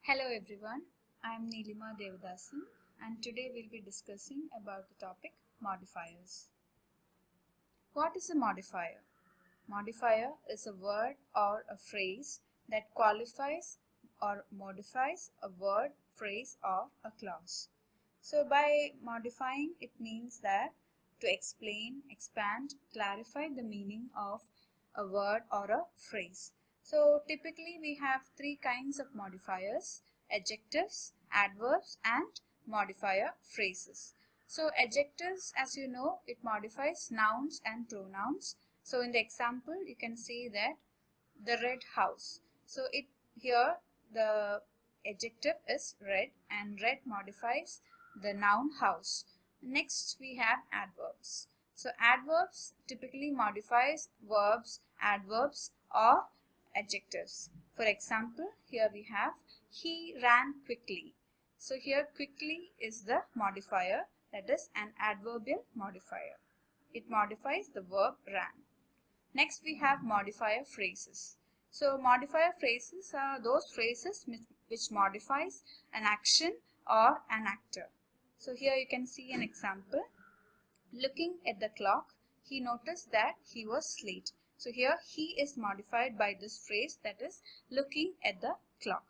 Hello everyone, I am Neelima Devadasan and today we'll be discussing about the topic modifiers. What is a modifier? Modifier is a word or a phrase that qualifies or modifies a word, phrase or a clause. So by modifying it means that to explain, expand, clarify the meaning of a word or a phrase. So typically we have three kinds of modifiers: adjectives, adverbs and modifier phrases. So adjectives, as you know, it modifies nouns and pronouns. So in the example you can see that the red house. So it here the adjective is red and red modifies the noun house. Next we have adverbs. So adverbs typically modifies verbs, adverbs or adjectives. For example, here we have he ran quickly. So here quickly is the modifier, that is an adverbial modifier. It modifies the verb ran. Next we have modifier phrases. So modifier phrases are those phrases which modifies an action or an actor. So here you can see an example. Looking at the clock, he noticed that he was late. So here he is modified by this phrase, that is looking at the clock.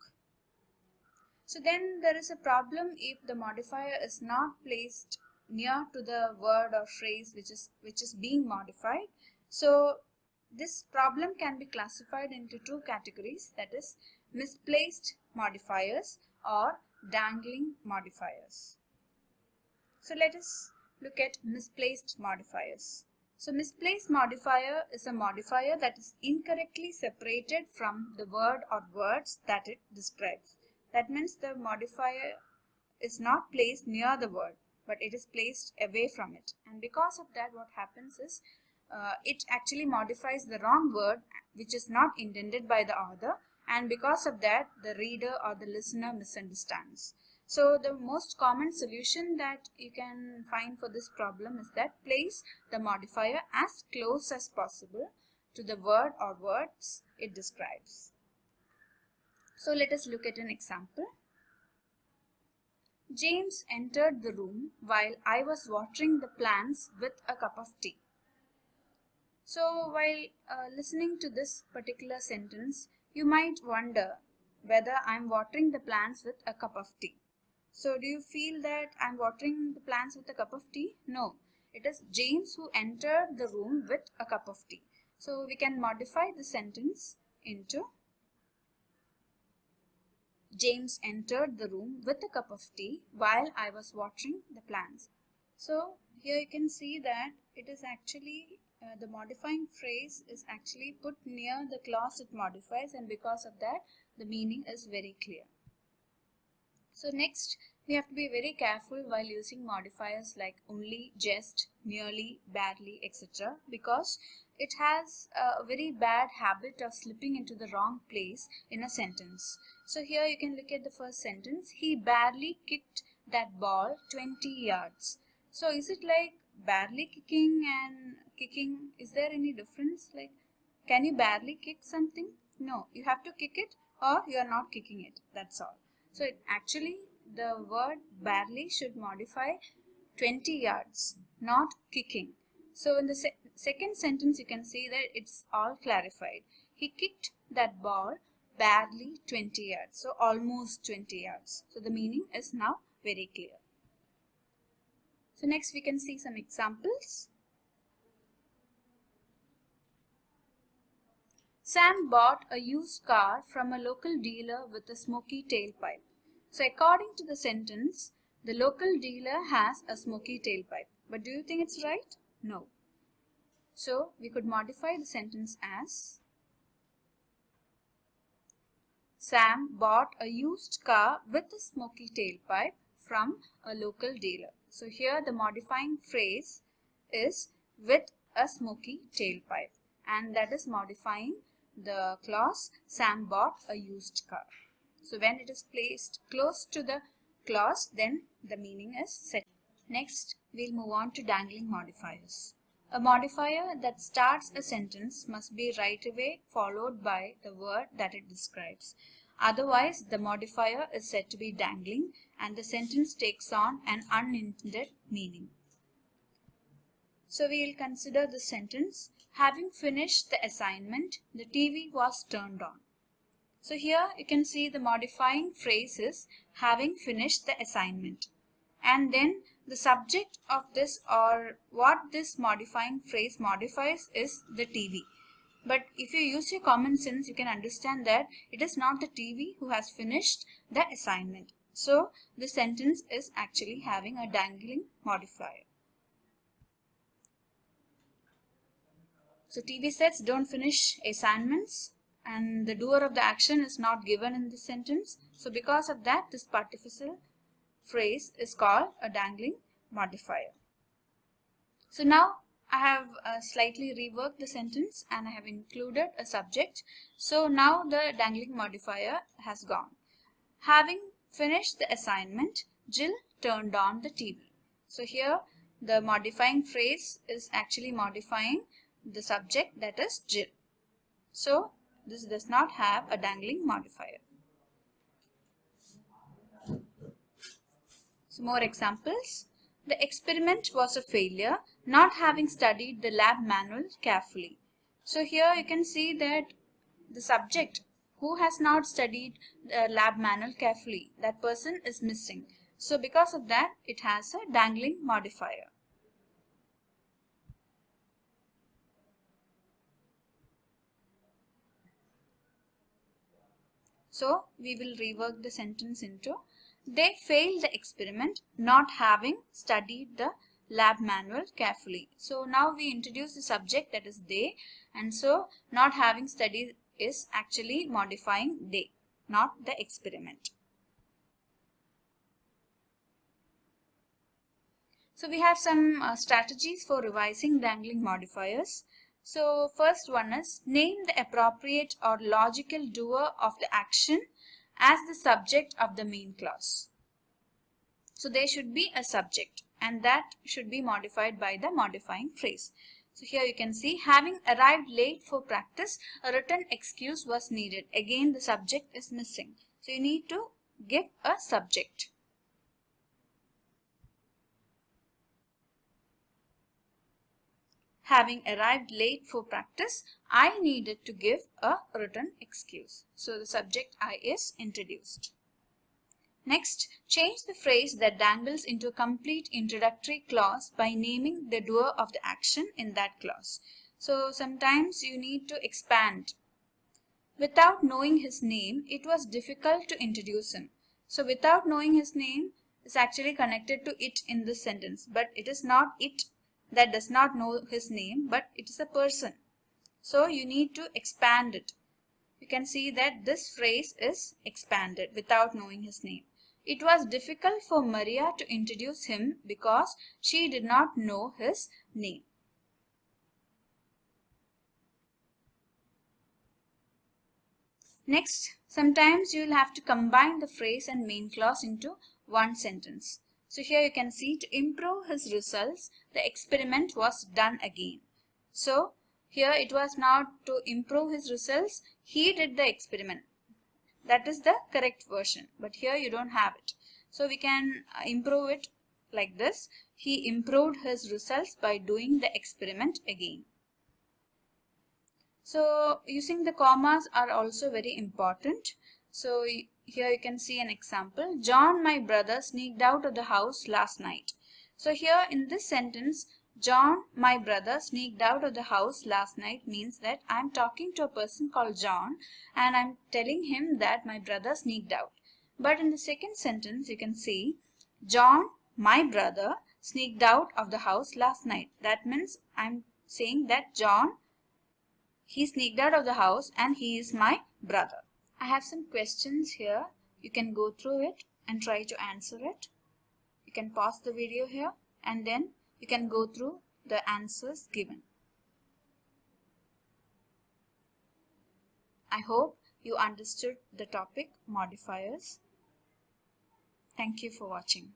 So then there is a problem if the modifier is not placed near to the word or phrase which is being modified. So this problem can be classified into two categories, that is misplaced modifiers or dangling modifiers. So let us look at misplaced modifiers. So misplaced modifier is a modifier that is incorrectly separated from the word or words that it describes. That means the modifier is not placed near the word, but it is placed away from it. And because of that, what happens is it actually modifies the wrong word which is not intended by the author, and because of that the reader or the listener misunderstands. So the most common solution that you can find for this problem is that place the modifier as close as possible to the word or words it describes. So let us look at an example. James entered the room while I was watering the plants with a cup of tea. So while listening to this particular sentence, you might wonder whether I am watering the plants with a cup of tea. So do you feel that I am watering the plants with a cup of tea? No, it is James who entered the room with a cup of tea. So we can modify the sentence into James entered the room with a cup of tea while I was watering the plants. So here you can see that it is actually the modifying phrase is actually put near the clause it modifies, and because of that the meaning is very clear. So next we have to be very careful while using modifiers like only, just, merely, barely, etc. because it has a very bad habit of slipping into the wrong place in a sentence. So here you can look at the first sentence. He barely kicked that ball 20 yards. So is it like barely kicking and kicking? Is there any difference? Like, can you barely kick something? No, you have to kick it or you are not kicking it. That's all. So actually the word barely should modify 20 yards, not kicking. So in the second sentence you can see that it's all clarified. He kicked that ball barely 20 yards. So almost 20 yards. So the meaning is now very clear. So next we can see some examples. Sam bought a used car from a local dealer with a smoky tailpipe. So according to the sentence, the local dealer has a smoky tailpipe. But do you think it's right? No. So we could modify the sentence as Sam bought a used car with a smoky tailpipe from a local dealer. So here the modifying phrase is with a smoky tailpipe, and that is modifying the clause Sam bought a used car. So when it is placed close to the clause, then the meaning is set. Next, we'll move on to dangling modifiers. A modifier that starts a sentence must be right away followed by the word that it describes. Otherwise, the modifier is said to be dangling and the sentence takes on an unintended meaning. So we will consider the sentence, having finished the assignment, the TV was turned on. So here you can see the modifying phrase is having finished the assignment. And then the subject of this, or what this modifying phrase modifies, is the TV. But if you use your common sense, you can understand that it is not the TV who has finished the assignment. So the sentence is actually having a dangling modifier. So TV sets don't finish assignments and the doer of the action is not given in this sentence. So because of that, this particular phrase is called a dangling modifier. So now I have slightly reworked the sentence and I have included a subject. So now the dangling modifier has gone. Having finished the assignment, Jill turned on the TV. So here the modifying phrase is actually modifying the subject, that is Jill. So this does not have a dangling modifier. So more examples. The experiment was a failure, not having studied the lab manual carefully. So here you can see that the subject who has not studied the lab manual carefully, that person is missing. So because of that, it has a dangling modifier. So we will rework the sentence into, they failed the experiment not having studied the lab manual carefully. So now we introduce the subject, that is they, and so not having studied is actually modifying they, not the experiment. So we have some strategies for revising dangling modifiers. So first one is, name the appropriate or logical doer of the action as the subject of the main clause. So there should be a subject and that should be modified by the modifying phrase. So here you can see, having arrived late for practice, a written excuse was needed. Again the subject is missing. So you need to give a subject. Having arrived late for practice, I needed to give a written excuse. So the subject I is introduced. Next, change the phrase that dangles into a complete introductory clause by naming the doer of the action in that clause. So sometimes you need to expand. Without knowing his name, it was difficult to introduce him. So without knowing his name is actually connected to it in this sentence, but it is not it that does not know his name, but it is a person. So you need to expand it. You can see that this phrase is expanded without knowing his name. It was difficult for Maria to introduce him because she did not know his name. Next, sometimes you will have to combine the phrase and main clause into one sentence. So here you can see, to improve his results, the experiment was done again. So here it was not to improve his results, he did the experiment. That is the correct version, but here you don't have it. So we can improve it like this. He improved his results by doing the experiment again. So using the commas are also very important. So here you can see an example. John, my brother, sneaked out of the house last night. So here in this sentence, John, my brother, sneaked out of the house last night means that I'm talking to a person called John and I'm telling him that my brother sneaked out. But in the second sentence, you can see, John, my brother, sneaked out of the house last night. That means I'm saying that John, he sneaked out of the house and he is my brother. I have some questions here. You can go through it and try to answer it. You can pause the video here and then you can go through the answers given. I hope you understood the topic modifiers. Thank you for watching.